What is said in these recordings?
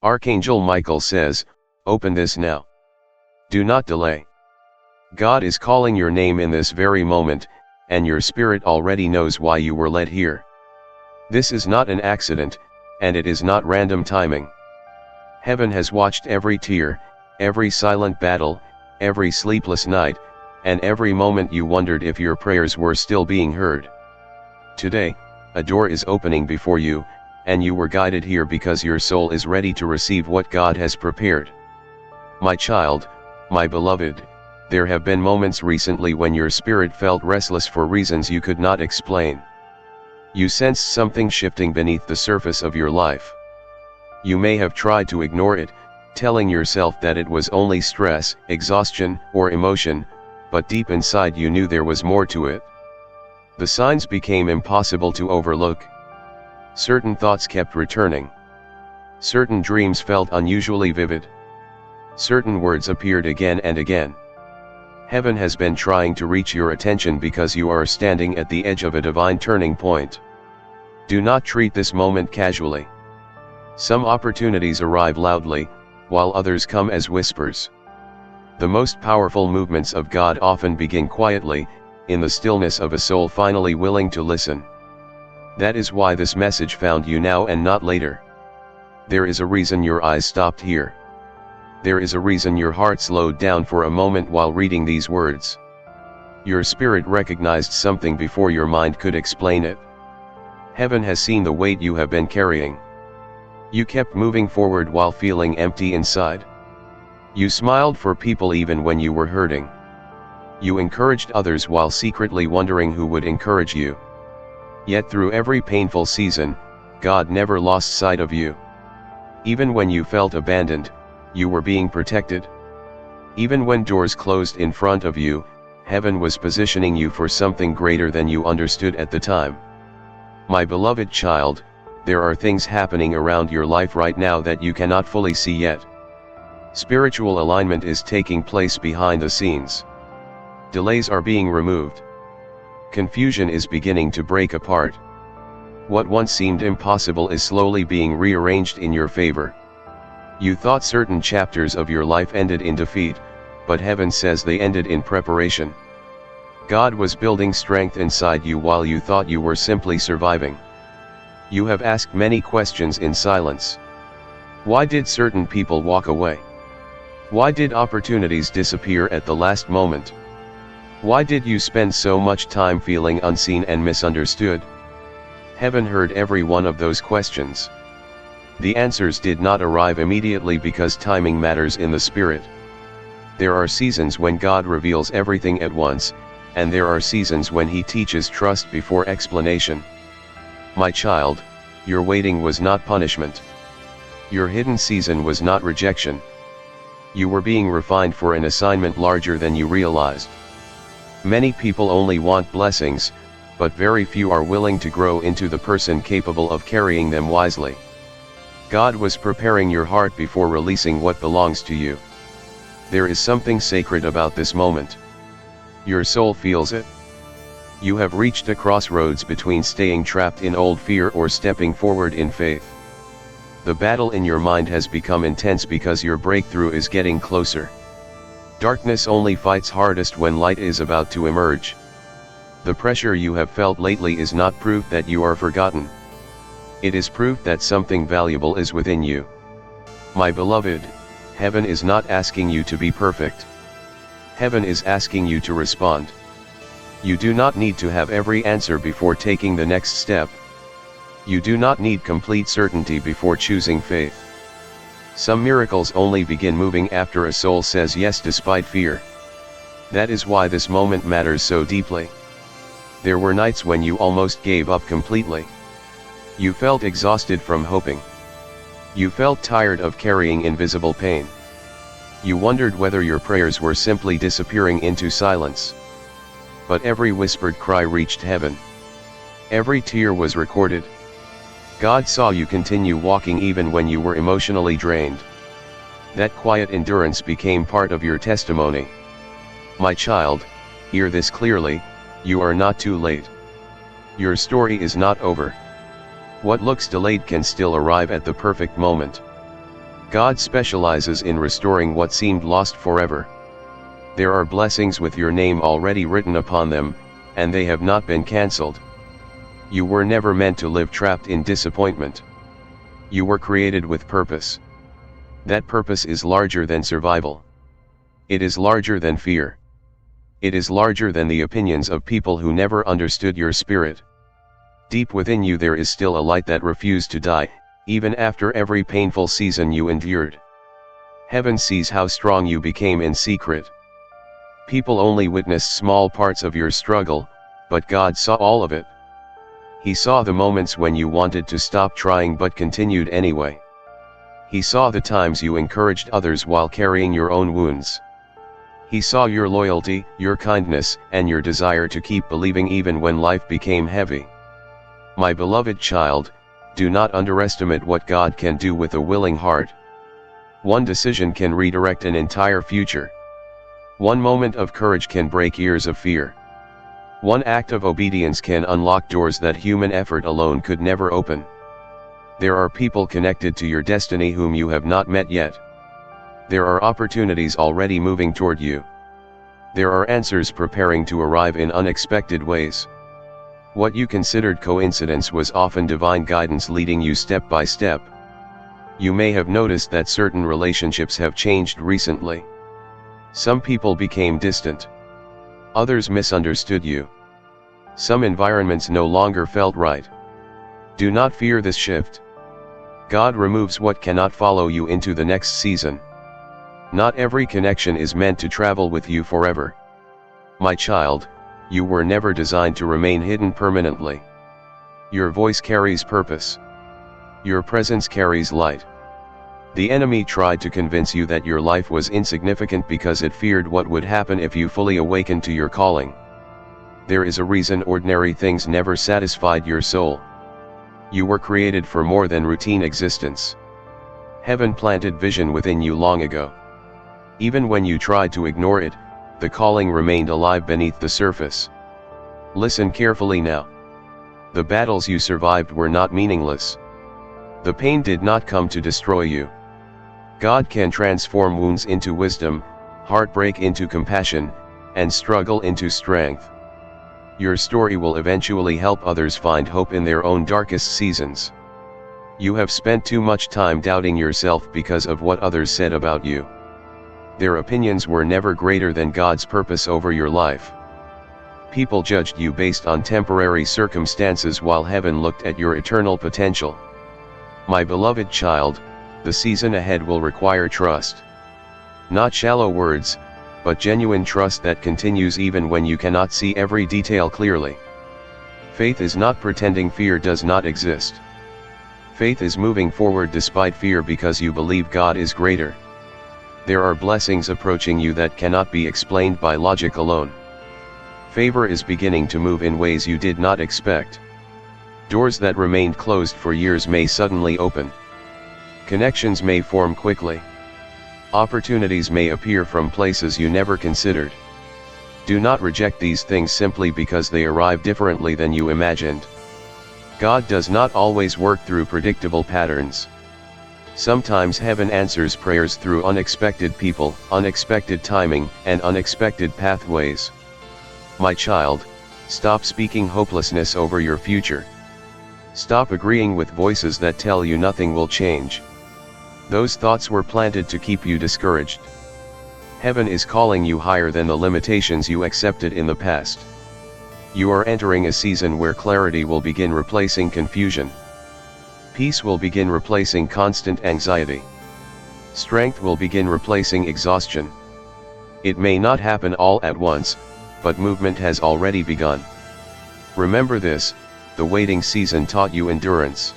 Archangel Michael says, "Open this now. Do not delay." God is calling your name in this very moment, and your spirit already knows why you were led here. This is not an accident, and it is not random timing. Heaven has watched every tear, every silent battle, every sleepless night, and every moment you wondered if your prayers were still being heard. Today, a door is opening before you, and you were guided here because your soul is ready to receive what God has prepared. My child, my beloved, there have been moments recently when your spirit felt restless for reasons you could not explain. You sensed something shifting beneath the surface of your life. You may have tried to ignore it, telling yourself that it was only stress, exhaustion, or emotion, but deep inside you knew there was more to it. The signs became impossible to overlook. Certain thoughts kept returning. Certain dreams felt unusually vivid. Certain words appeared again and again. Heaven has been trying to reach your attention because you are standing at the edge of a divine turning point. Do not treat this moment casually. Some opportunities arrive loudly, while others come as whispers. The most powerful movements of God often begin quietly, in the stillness of a soul finally willing to listen. That is why this message found you now and not later. There is a reason your eyes stopped here. There is a reason your heart slowed down for a moment while reading these words. Your spirit recognized something before your mind could explain it. Heaven has seen the weight you have been carrying. You kept moving forward while feeling empty inside. You smiled for people even when you were hurting. You encouraged others while secretly wondering who would encourage you. Yet through every painful season, God never lost sight of you. Even when you felt abandoned, you were being protected. Even when doors closed in front of you, heaven was positioning you for something greater than you understood at the time. My beloved child, there are things happening around your life right now that you cannot fully see yet. Spiritual alignment is taking place behind the scenes. Delays are being removed. Confusion is beginning to break apart. What once seemed impossible is slowly being rearranged in your favor. You thought certain chapters of your life ended in defeat, but heaven says they ended in preparation. God was building strength inside you while you thought you were simply surviving. You have asked many questions in silence. Why did certain people walk away? Why did opportunities disappear at the last moment? Why did you spend so much time feeling unseen and misunderstood? Heaven heard every one of those questions. The answers did not arrive immediately because timing matters in the spirit. There are seasons when God reveals everything at once, and there are seasons when He teaches trust before explanation. My child, your waiting was not punishment. Your hidden season was not rejection. You were being refined for an assignment larger than you realized. Many people only want blessings, but very few are willing to grow into the person capable of carrying them wisely. God was preparing your heart before releasing what belongs to you. There is something sacred about this moment. Your soul feels it. You have reached a crossroads between staying trapped in old fear or stepping forward in faith. The battle in your mind has become intense because your breakthrough is getting closer. Darkness only fights hardest when light is about to emerge. The pressure you have felt lately is not proof that you are forgotten. It is proof that something valuable is within you. My beloved, heaven is not asking you to be perfect. Heaven is asking you to respond. You do not need to have every answer before taking the next step. You do not need complete certainty before choosing faith. Some miracles only begin moving after a soul says yes despite fear. That is why this moment matters so deeply. There were nights when you almost gave up completely. You felt exhausted from hoping. You felt tired of carrying invisible pain. You wondered whether your prayers were simply disappearing into silence. But every whispered cry reached heaven. Every tear was recorded. God saw you continue walking even when you were emotionally drained. That quiet endurance became part of your testimony. My child, hear this clearly, you are not too late. Your story is not over. What looks delayed can still arrive at the perfect moment. God specializes in restoring what seemed lost forever. There are blessings with your name already written upon them, and they have not been cancelled. You were never meant to live trapped in disappointment. You were created with purpose. That purpose is larger than survival. It is larger than fear. It is larger than the opinions of people who never understood your spirit. Deep within you there is still a light that refused to die, even after every painful season you endured. Heaven sees how strong you became in secret. People only witnessed small parts of your struggle, but God saw all of it. He saw the moments when you wanted to stop trying but continued anyway. He saw the times you encouraged others while carrying your own wounds. He saw your loyalty, your kindness, and your desire to keep believing even when life became heavy. My beloved child, do not underestimate what God can do with a willing heart. One decision can redirect an entire future. One moment of courage can break years of fear. One act of obedience can unlock doors that human effort alone could never open. There are people connected to your destiny whom you have not met yet. There are opportunities already moving toward you. There are answers preparing to arrive in unexpected ways. What you considered coincidence was often divine guidance leading you step by step. You may have noticed that certain relationships have changed recently. Some people became distant. Others misunderstood you. Some environments no longer felt right. Do not fear this shift. God removes what cannot follow you into the next season. Not every connection is meant to travel with you forever. My child, you were never designed to remain hidden permanently. Your voice carries purpose. Your presence carries light. The enemy tried to convince you that your life was insignificant because it feared what would happen if you fully awakened to your calling. There is a reason ordinary things never satisfied your soul. You were created for more than routine existence. Heaven planted vision within you long ago. Even when you tried to ignore it, the calling remained alive beneath the surface. Listen carefully now. The battles you survived were not meaningless. The pain did not come to destroy you. God can transform wounds into wisdom, heartbreak into compassion, and struggle into strength. Your story will eventually help others find hope in their own darkest seasons. You have spent too much time doubting yourself because of what others said about you. Their opinions were never greater than God's purpose over your life. People judged you based on temporary circumstances while heaven looked at your eternal potential. My beloved child, the season ahead will require trust. Not shallow words, but genuine trust that continues even when you cannot see every detail clearly. Faith is not pretending fear does not exist. Faith is moving forward despite fear because you believe God is greater. There are blessings approaching you that cannot be explained by logic alone. Favor is beginning to move in ways you did not expect. Doors that remained closed for years may suddenly open. Connections may form quickly. Opportunities may appear from places you never considered. Do not reject these things simply because they arrive differently than you imagined. God does not always work through predictable patterns. Sometimes heaven answers prayers through unexpected people, unexpected timing, and unexpected pathways. My child, stop speaking hopelessness over your future. Stop agreeing with voices that tell you nothing will change. Those thoughts were planted to keep you discouraged. Heaven is calling you higher than the limitations you accepted in the past. You are entering a season where clarity will begin replacing confusion. Peace will begin replacing constant anxiety. Strength will begin replacing exhaustion. It may not happen all at once, but movement has already begun. Remember this, the waiting season taught you endurance.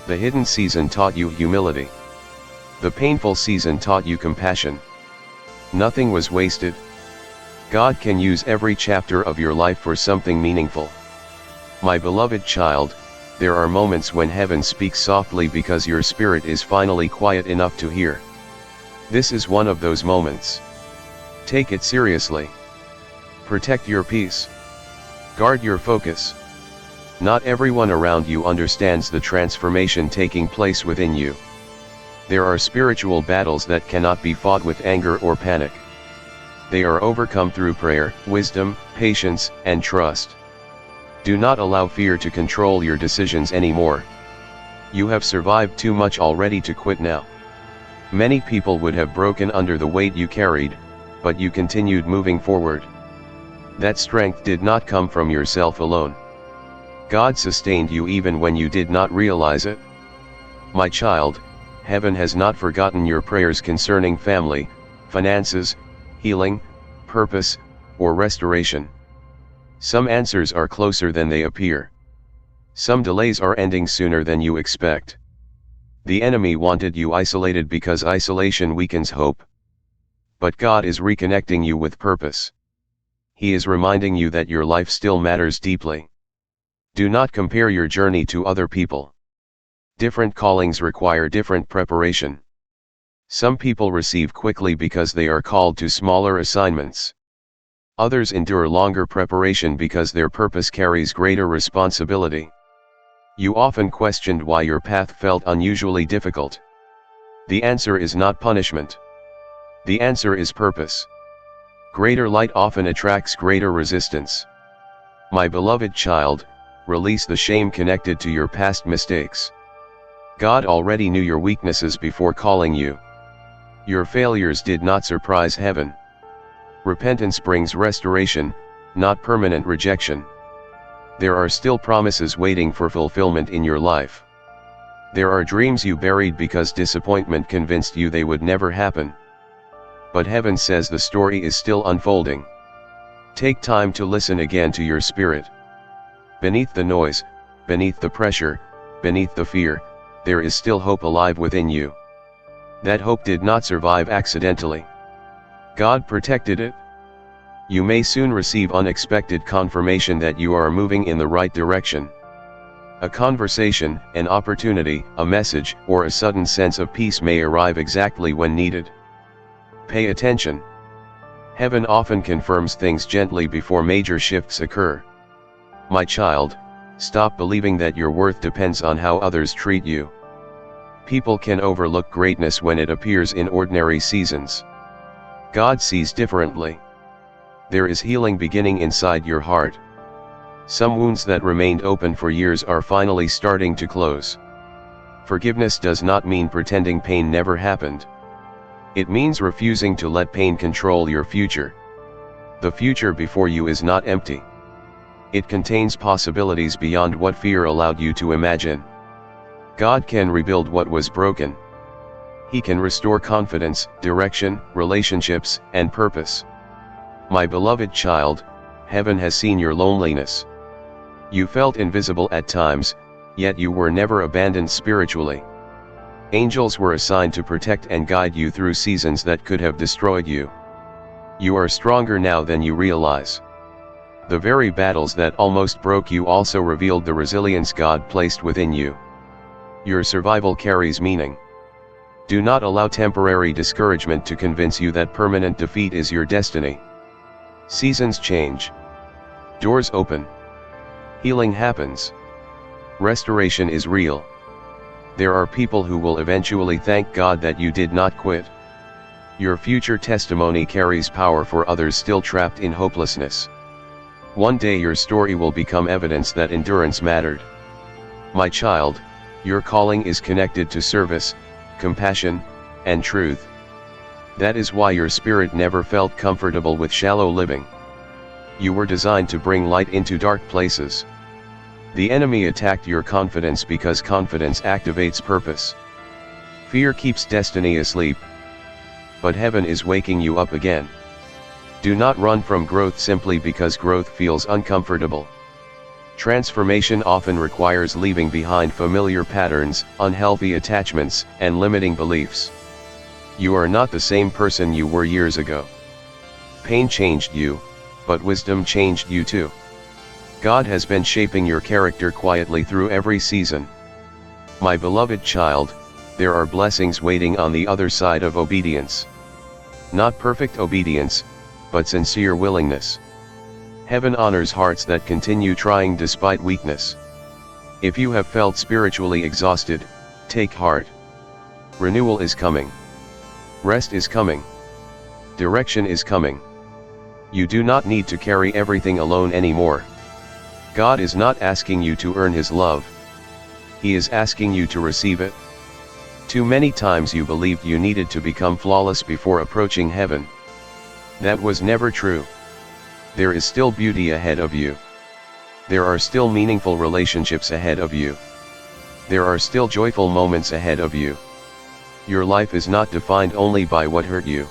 The hidden season taught you humility. The painful season taught you compassion. Nothing was wasted. God can use every chapter of your life for something meaningful. My beloved child, there are moments when heaven speaks softly because your spirit is finally quiet enough to hear. This is one of those moments. Take it seriously. Protect your peace. Guard your focus. Not everyone around you understands the transformation taking place within you. There are spiritual battles that cannot be fought with anger or panic. They are overcome through prayer, wisdom, patience, and trust. Do not allow fear to control your decisions anymore. You have survived too much already to quit now. Many people would have broken under the weight you carried, but you continued moving forward. That strength did not come from yourself alone. God sustained you even when you did not realize it. My child, heaven has not forgotten your prayers concerning family, finances, healing, purpose, or restoration. Some answers are closer than they appear. Some delays are ending sooner than you expect. The enemy wanted you isolated because isolation weakens hope. But God is reconnecting you with purpose. He is reminding you that your life still matters deeply. Do not compare your journey to other people. Different callings require different preparation. Some people receive quickly because they are called to smaller assignments. Others endure longer preparation because their purpose carries greater responsibility. You often questioned why your path felt unusually difficult. The answer is not punishment. The answer is purpose. Greater light often attracts greater resistance. My beloved child, release the shame connected to your past mistakes. God already knew your weaknesses before calling you. Your failures did not surprise heaven. Repentance brings restoration, not permanent rejection. There are still promises waiting for fulfillment in your life. There are dreams you buried because disappointment convinced you they would never happen. But heaven says the story is still unfolding. Take time to listen again to your spirit. Beneath the noise, beneath the pressure, beneath the fear, there is still hope alive within you. That hope did not survive accidentally. God protected it. You may soon receive unexpected confirmation that you are moving in the right direction. A conversation, an opportunity, a message, or a sudden sense of peace may arrive exactly when needed. Pay attention. Heaven often confirms things gently before major shifts occur. My child, stop believing that your worth depends on how others treat you. People can overlook greatness when it appears in ordinary seasons. God sees differently. There is healing beginning inside your heart. Some wounds that remained open for years are finally starting to close. Forgiveness does not mean pretending pain never happened. It means refusing to let pain control your future. The future before you is not empty. It contains possibilities beyond what fear allowed you to imagine. God can rebuild what was broken. He can restore confidence, direction, relationships, and purpose. My beloved child, heaven has seen your loneliness. You felt invisible at times, yet you were never abandoned spiritually. Angels were assigned to protect and guide you through seasons that could have destroyed you. You are stronger now than you realize. The very battles that almost broke you also revealed the resilience God placed within you. Your survival carries meaning. Do not allow temporary discouragement to convince you that permanent defeat is your destiny. Seasons change. Doors open. Healing happens. Restoration is real. There are people who will eventually thank God that you did not quit. Your future testimony carries power for others still trapped in hopelessness. One day your story will become evidence that endurance mattered. My child, your calling is connected to service, compassion, and truth. That is why your spirit never felt comfortable with shallow living. You were designed to bring light into dark places. The enemy attacked your confidence because confidence activates purpose. Fear keeps destiny asleep. But heaven is waking you up again. Do not run from growth simply because growth feels uncomfortable. Transformation often requires leaving behind familiar patterns, unhealthy attachments, and limiting beliefs. You are not the same person you were years ago. Pain changed you, but wisdom changed you too. God has been shaping your character quietly through every season. My beloved child, there are blessings waiting on the other side of obedience. Not perfect obedience, but sincere willingness. Heaven honors hearts that continue trying despite weakness. If you have felt spiritually exhausted, take heart. Renewal is coming. Rest is coming. Direction is coming. You do not need to carry everything alone anymore. God is not asking you to earn His love. He is asking you to receive it. Too many times you believed you needed to become flawless before approaching heaven. That was never true. There is still beauty ahead of you. There are still meaningful relationships ahead of you. There are still joyful moments ahead of you. Your life is not defined only by what hurt you.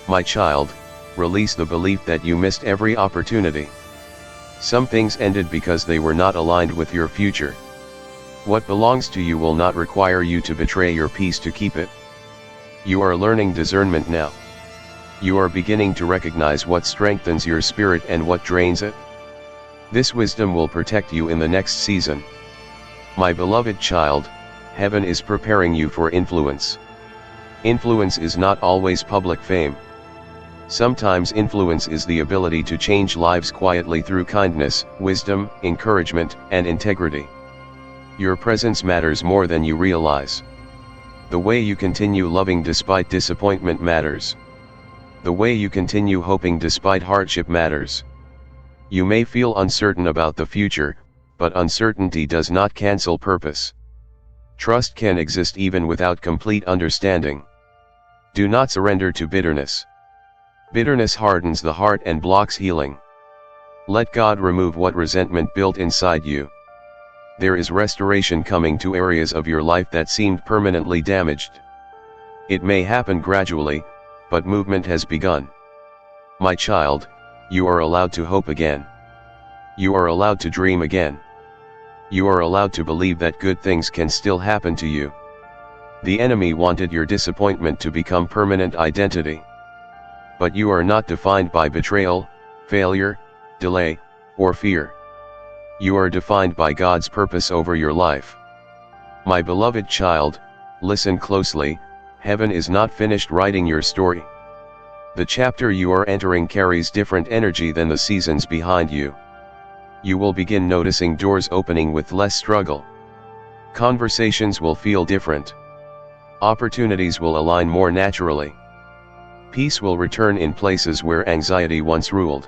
My child, release the belief that you missed every opportunity. Some things ended because they were not aligned with your future. What belongs to you will not require you to betray your peace to keep it. You are learning discernment now. You are beginning to recognize what strengthens your spirit and what drains it. This wisdom will protect you in the next season. My beloved child, heaven is preparing you for influence. Influence is not always public fame. Sometimes influence is the ability to change lives quietly through kindness, wisdom, encouragement, and integrity. Your presence matters more than you realize. The way you continue loving despite disappointment matters. The way you continue hoping despite hardship matters. You may feel uncertain about the future, but uncertainty does not cancel purpose. Trust can exist even without complete understanding. Do not surrender to bitterness. Bitterness hardens the heart and blocks healing. Let God remove what resentment built inside you. There is restoration coming to areas of your life that seemed permanently damaged. It may happen gradually, but movement has begun. My child, you are allowed to hope again. You are allowed to dream again. You are allowed to believe that good things can still happen to you. The enemy wanted your disappointment to become permanent identity. But you are not defined by betrayal, failure, delay, or fear. You are defined by God's purpose over your life. My beloved child, listen closely, heaven is not finished writing your story. The chapter you are entering carries different energy than the seasons behind you. You will begin noticing doors opening with less struggle. Conversations will feel different. Opportunities will align more naturally. Peace will return in places where anxiety once ruled.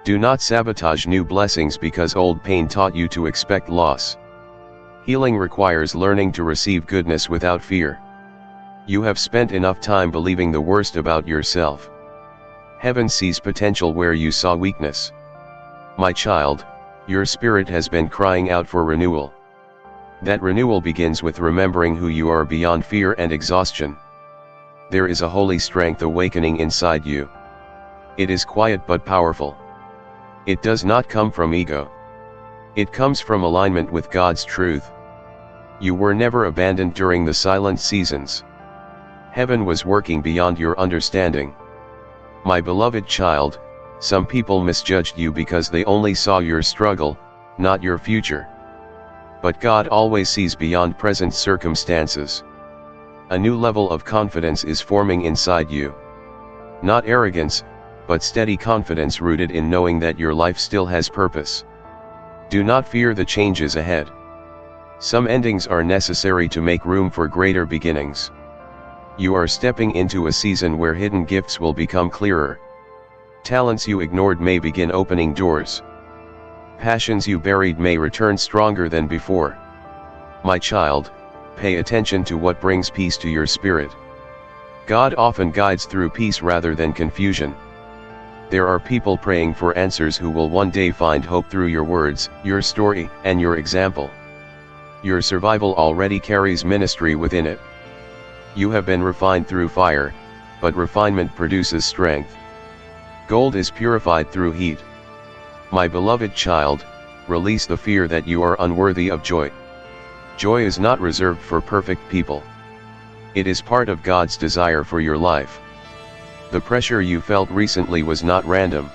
Do not sabotage new blessings because old pain taught you to expect loss. Healing requires learning to receive goodness without fear. You have spent enough time believing the worst about yourself. Heaven sees potential where you saw weakness. My child, your spirit has been crying out for renewal. That renewal begins with remembering who you are beyond fear and exhaustion. There is a holy strength awakening inside you. It is quiet but powerful. It does not come from ego. It comes from alignment with God's truth. You were never abandoned during the silent seasons. Heaven was working beyond your understanding. My beloved child, some people misjudged you because they only saw your struggle, not your future. But God always sees beyond present circumstances. A new level of confidence is forming inside you. Not arrogance, but steady confidence rooted in knowing that your life still has purpose. Do not fear the changes ahead. Some endings are necessary to make room for greater beginnings. You are stepping into a season where hidden gifts will become clearer. Talents you ignored may begin opening doors. Passions you buried may return stronger than before. My child, pay attention to what brings peace to your spirit. God often guides through peace rather than confusion. There are people praying for answers who will one day find hope through your words, your story, and your example. Your survival already carries ministry within it. You have been refined through fire, but refinement produces strength. Gold is purified through heat. My beloved child, release the fear that you are unworthy of joy. Joy is not reserved for perfect people. It is part of God's desire for your life. The pressure you felt recently was not random.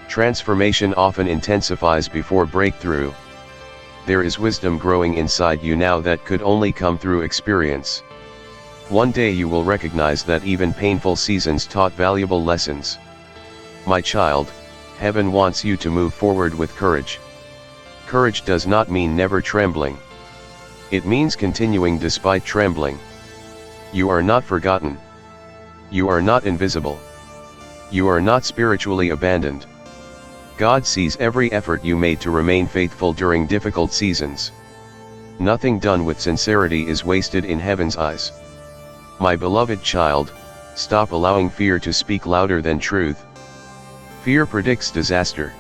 Transformation often intensifies before breakthrough. There is wisdom growing inside you now that could only come through experience. One day you will recognize that even painful seasons taught valuable lessons. My child, heaven wants you to move forward with courage. Courage does not mean never trembling. It means continuing despite trembling. You are not forgotten. You are not invisible. You are not spiritually abandoned. God sees every effort you made to remain faithful during difficult seasons. Nothing done with sincerity is wasted in heaven's eyes. My beloved child, stop allowing fear to speak louder than truth. Fear predicts disaster.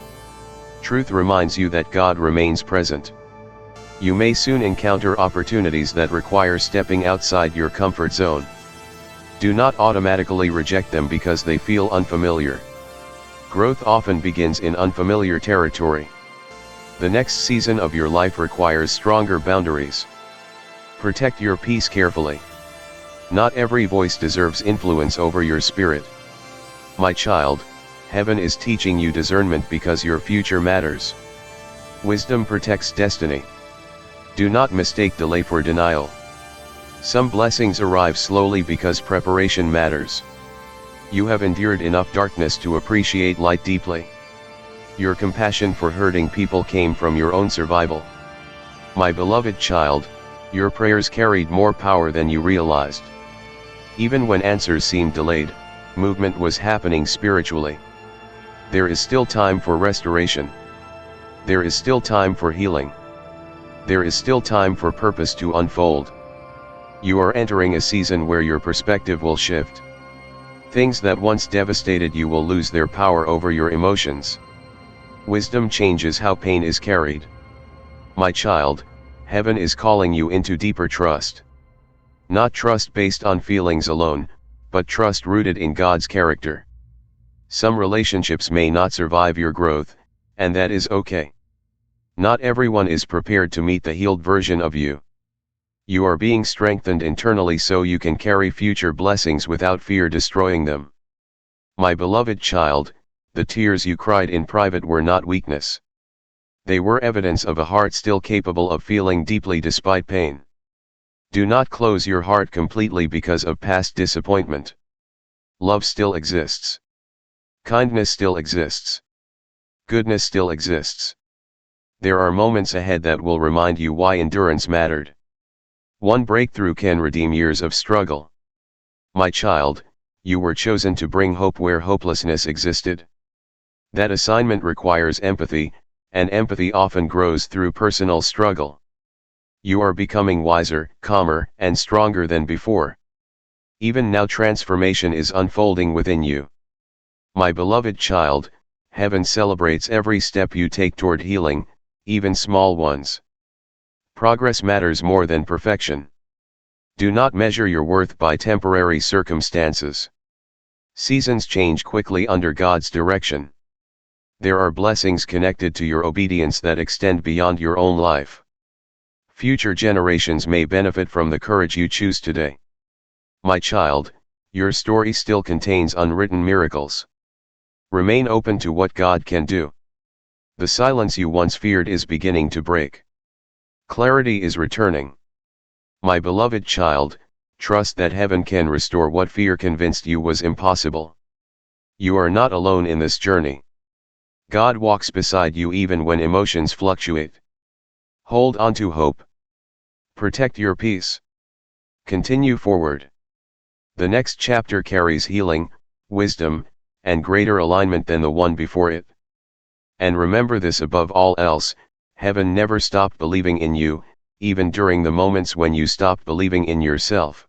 Truth reminds you that God remains present. You may soon encounter opportunities that require stepping outside your comfort zone. Do not automatically reject them because they feel unfamiliar. Growth often begins in unfamiliar territory. The next season of your life requires stronger boundaries. Protect your peace carefully. Not every voice deserves influence over your spirit. My child, heaven is teaching you discernment because your future matters. Wisdom protects destiny. Do not mistake delay for denial. Some blessings arrive slowly because preparation matters. You have endured enough darkness to appreciate light deeply. Your compassion for hurting people came from your own survival. My beloved child, your prayers carried more power than you realized. Even when answers seemed delayed, movement was happening spiritually. There is still time for restoration. There is still time for healing. There is still time for purpose to unfold. You are entering a season where your perspective will shift. Things that once devastated you will lose their power over your emotions. Wisdom changes how pain is carried. My child, heaven is calling you into deeper trust. Not trust based on feelings alone, but trust rooted in God's character. Some relationships may not survive your growth, and that is okay. Not everyone is prepared to meet the healed version of you. You are being strengthened internally so you can carry future blessings without fear destroying them. My beloved child, the tears you cried in private were not weakness. They were evidence of a heart still capable of feeling deeply despite pain. Do not close your heart completely because of past disappointment. Love still exists. Kindness still exists. Goodness still exists. There are moments ahead that will remind you why endurance mattered. One breakthrough can redeem years of struggle. My child, you were chosen to bring hope where hopelessness existed. That assignment requires empathy, and empathy often grows through personal struggle. You are becoming wiser, calmer, and stronger than before. Even now transformation is unfolding within you. My beloved child, heaven celebrates every step you take toward healing, even small ones. Progress matters more than perfection. Do not measure your worth by temporary circumstances. Seasons change quickly under God's direction. There are blessings connected to your obedience that extend beyond your own life. Future generations may benefit from the courage you choose today. My child, your story still contains unwritten miracles. Remain open to what God can do. The silence you once feared is beginning to break. Clarity is returning. My beloved child, trust that heaven can restore what fear convinced you was impossible. You are not alone in this journey. God walks beside you even when emotions fluctuate. Hold on to hope. Protect your peace. Continue forward. The next chapter carries healing, wisdom, and greater alignment than the one before it. And remember this above all else, heaven never stopped believing in you, even during the moments when you stopped believing in yourself.